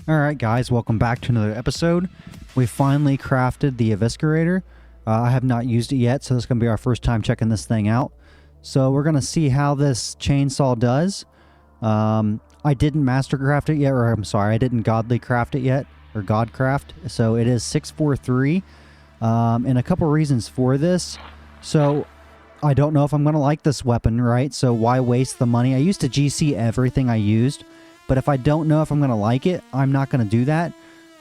Alright guys, welcome back to another episode. We finally crafted the Eviscerator. I have not used it yet, so this is going to be our first time checking this thing out. So we're going to see how this chainsaw does. I didn't mastercraft it yet, or I'm sorry, I didn't godly craft it yet, or godcraft. So it is 643, and a couple reasons for this. So I don't know if I'm going to like this weapon, right? So why waste the money? I used to GC everything I used. But if I don't know if I'm going to like it, I'm not going to do that.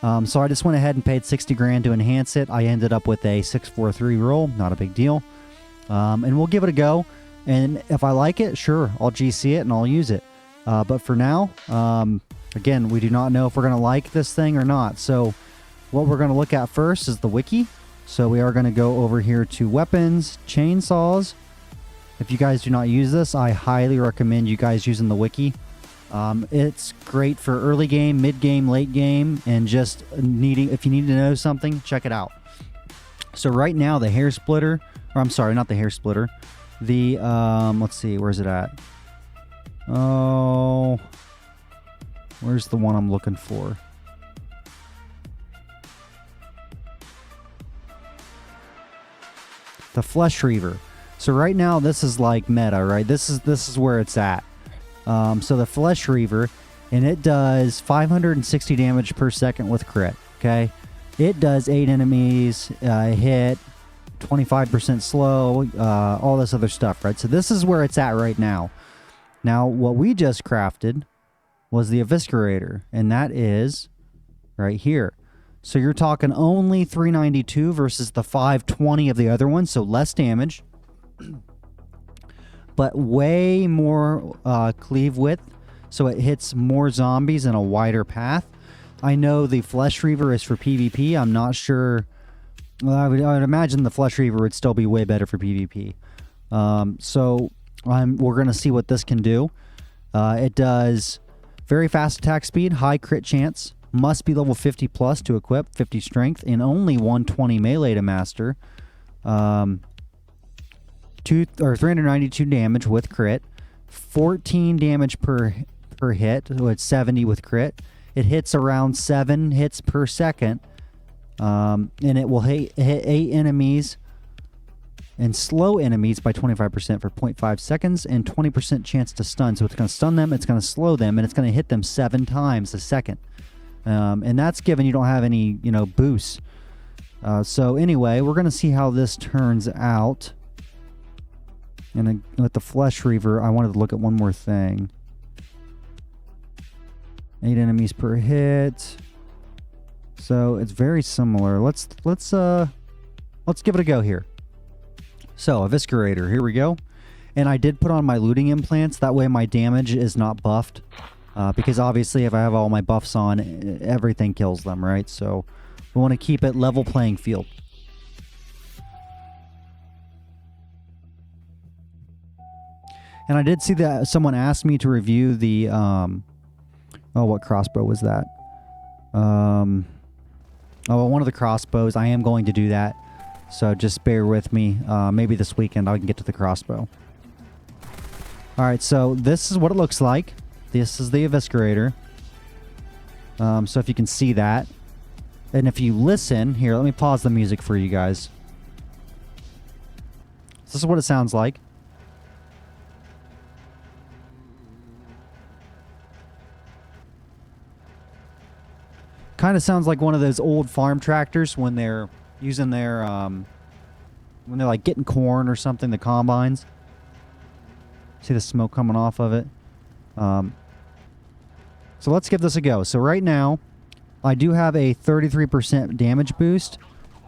So I just went ahead and paid 60 grand to enhance it. I ended up with a 643 roll. Not a big deal. And we'll give it a go. And if I like it, sure, I'll GC it and I'll use it. But for now, again, we do not know if we're going to like this thing or not. So what we're going to look at first is the wiki. So we are going to go over here to weapons, chainsaws. If you guys do not use this, I highly recommend you guys using the wiki. It's great for early game, mid game, late game, and just needing, if you need to know something, check it out. So right now the hair splitter, or I'm sorry, not the hair splitter, the, let's see, where's it at? Oh, where's the one I'm looking for? The flesh reaver. So right now this is like meta, right? This is where it's at. So the Flesh Reaver, and it does 560 damage per second with crit, okay? It does 8 enemies, hit, 25% slow, all this other stuff, right? So this is where it's at right now. Now, what we just crafted was the Eviscerator, and that is right here. So you're talking only 392 versus the 520 of the other one, so less damage. But way more cleave width, so it hits more zombies in a wider path. I know the Flesh Reaver is for PvP. I'm not sure. Well, I would imagine the Flesh Reaver would still be way better for PvP. So we're going to see what this can do. It does very fast attack speed, high crit chance, must be level 50 plus to equip, 50 strength, and only 120 melee to master. 392 damage with crit, 14 damage per hit, so it's 70 with crit. It hits around 7 hits per second, and it will hit 8 enemies and slow enemies by 25% for 0.5 seconds and 20% chance to stun. So it's going to stun them, it's going to slow them, and it's going to hit them 7 times a second. And that's given you don't have any, boosts. So anyway, we're going to see how this turns out. And with the Flesh Reaver, I wanted to look at one more thing. 8 enemies per hit. So it's very similar. Let's give it a go here. So Eviscerator, here we go. And I did put on my looting implants. That way my damage is not buffed. Because obviously if I have all my buffs on, everything kills them, right? So we want to keep it level playing field. And I did see that someone asked me to review the, what crossbow was that? One of the crossbows. I am going to do that. So just bear with me. Maybe this weekend I can get to the crossbow. Alright, so this is what it looks like. This is the Eviscerator. So if you can see that. And if you listen, here, let me pause the music for you guys. This is what it sounds like. Kind of sounds like one of those old farm tractors when they're using their, when they're like getting corn or something, the combines. See the smoke coming off of it? So let's give this a go. So right now, I do have a 33% damage boost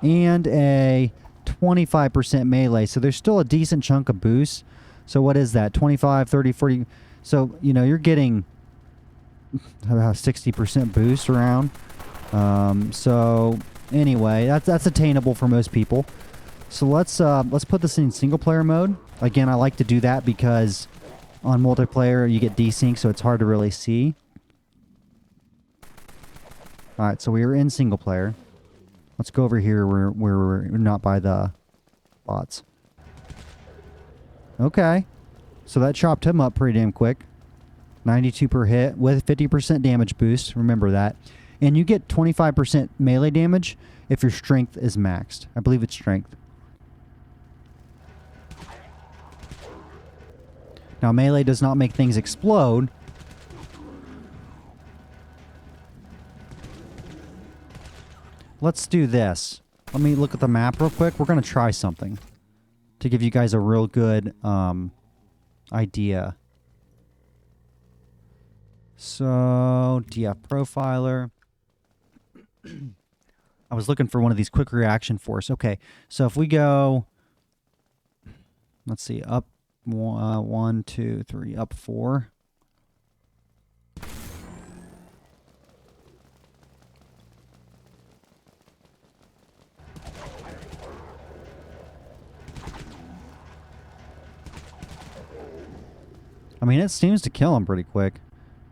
and a 25% melee. So there's still a decent chunk of boost. So what is that? 25, 30, 40. So, you're getting about 60% boost around. So anyway, that's attainable for most people. So let's put this in single player mode. Again, I like to do that because on multiplayer you get desync, so it's hard to really see. Alright, so we are in single player. Let's go over here where we're not by the bots. Okay. So that chopped him up pretty damn quick. 92 per hit with 50% damage boost. Remember that. And you get 25% melee damage if your strength is maxed. I believe it's strength. Now, melee does not make things explode. Let's do this. Let me look at the map real quick. We're going to try something to give you guys a real good idea. So, DF Profiler. I was looking for one of these quick reaction force. Okay, so if we go, let's see, up 1, 2, 3, up 4. I mean, it seems to kill him pretty quick.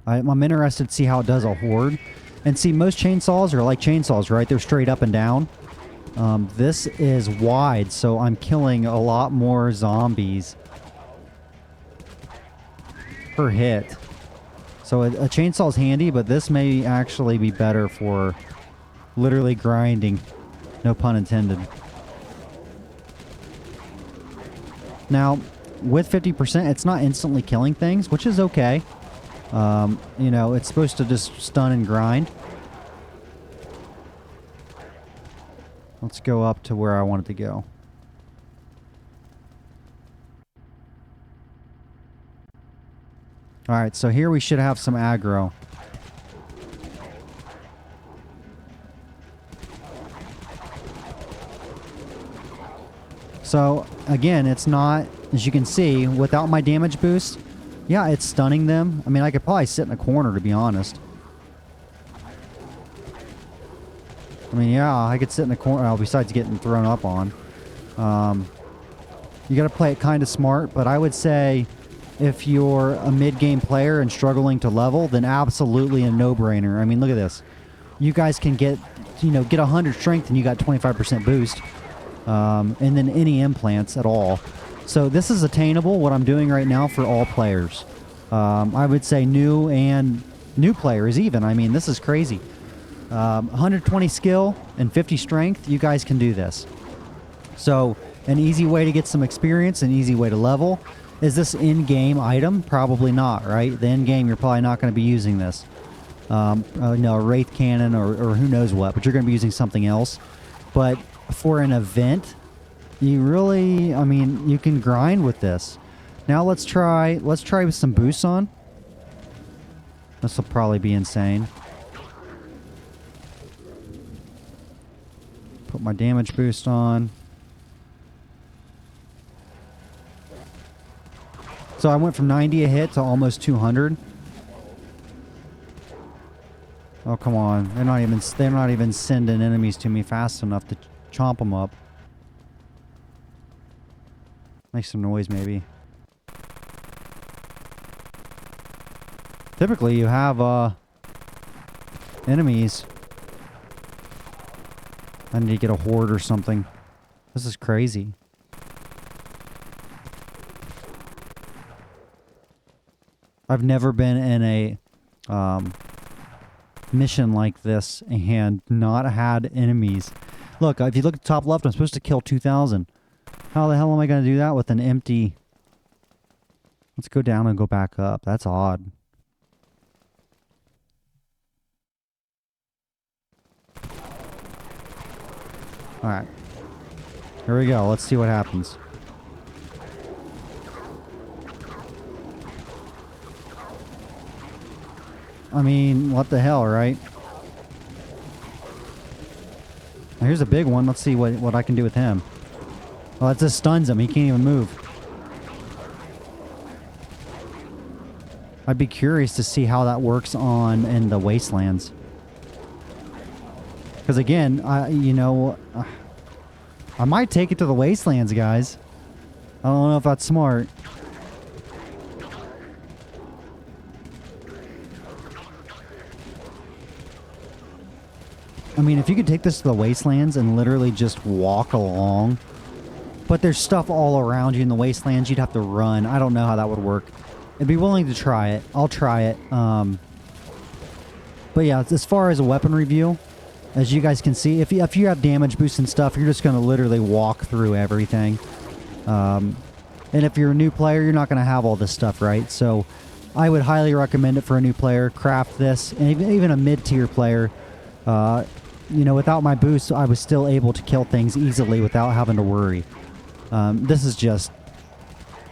I'm interested to see how it does a horde. And see, most chainsaws are like chainsaws, right? They're straight up and down. This is wide, so I'm killing a lot more zombies per hit. So a chainsaw is handy, but this may actually be better for literally grinding. No pun intended. Now, with 50%, it's not instantly killing things, which is okay. You know, it's supposed to just stun and grind. Let's go up to where I wanted to go. Alright, so here we should have some aggro. So, again, it's not, as you can see, without my damage boost, yeah, it's stunning them. I mean, I could probably sit in a corner, to be honest. I mean, yeah, I could sit in a corner, besides getting thrown up on. You gotta play it kind of smart, but I would say if you're a mid-game player and struggling to level, then absolutely a no-brainer. I mean, look at this. You guys can get, you know, get 100 strength and you got 25% boost. And then any implants at all. So this is attainable, what I'm doing right now, for all players. I would say new and new players even. I mean, this is crazy. 120 skill and 50 strength, you guys can do this. So an easy way to get some experience, an easy way to level. Is this in-game item? Probably not, right? The in-game, you're probably not going to be using this. No, a Wraith Cannon or who knows what, but you're going to be using something else. But for an event, you really, I mean, you can grind with this. Now let's try with some boosts on. This will probably be insane. Put my damage boost on. So I went from 90 a hit to almost 200. Oh, come on. They're not even sending enemies to me fast enough to chomp them up. Make some noise, maybe. Typically, you have enemies. I need to get a horde or something. This is crazy. I've never been in a mission like this and not had enemies. Look, if you look at the top left, I'm supposed to kill 2,000. How the hell am I going to do that with an empty... Let's go down and go back up. That's odd. Alright. Here we go. Let's see what happens. I mean, what the hell, right? Now, here's a big one. Let's see what I can do with him. Well, that just stuns him. He can't even move. I'd be curious to see how that works in the wastelands. Because again, I might take it to the wastelands, guys. I don't know if that's smart. I mean, if you could take this to the wastelands and literally just walk along, but there's stuff all around you in the wastelands, you'd have to run. I don't know how that would work. I'd be willing to try it. I'll try it. But yeah, as far as a weapon review, as you guys can see, if you have damage boost and stuff, you're just going to literally walk through everything. And if you're a new player, you're not going to have all this stuff, right? So I would highly recommend it for a new player. Craft this, and even a mid-tier player. You know, without my boost, I was still able to kill things easily without having to worry. This is just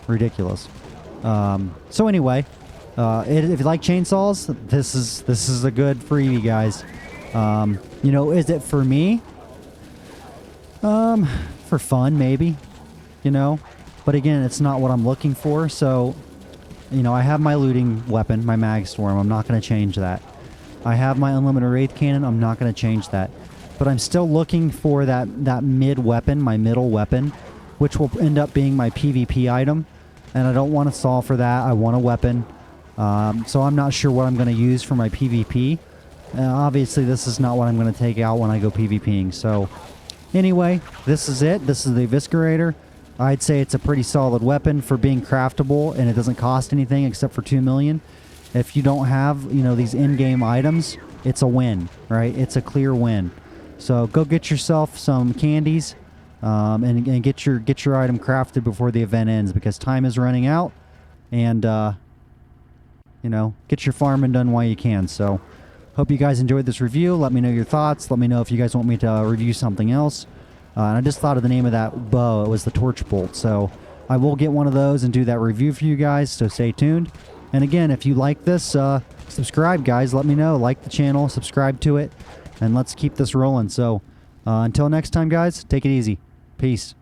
ridiculous. So anyway, if you like chainsaws, this is a good freebie, guys. You know, is it for me? For fun, maybe. You know, but again, it's not what I'm looking for. So, you know, I have my looting weapon, my mag storm. I'm not going to change that. I have my unlimited wraith cannon. I'm not going to change that. But I'm still looking for that mid weapon, my middle weapon, which will end up being my PvP item. And I don't want a saw for that. I want a weapon. So I'm not sure what I'm going to use for my PvP. Obviously, this is not what I'm going to take out when I go PvPing. So anyway, this is it. This is the Eviscerator. I'd say it's a pretty solid weapon for being craftable, and it doesn't cost anything except for 2 million. If you don't have, you know, these in-game items, it's a win, right? It's a clear win. So go get yourself some candies, and get your item crafted before the event ends, because time is running out, and you know, get your farming done while you can. So hope you guys enjoyed this review. Let me know your thoughts. Let me know if you guys want me to review something else. And I just thought of the name of that bow. It was the torch bolt. So I will get one of those and do that review for you guys. So stay tuned. And again, if you like this, subscribe, guys. Let me know. Like the channel, subscribe to it, and let's keep this rolling. So until next time, guys, take it easy. Peace.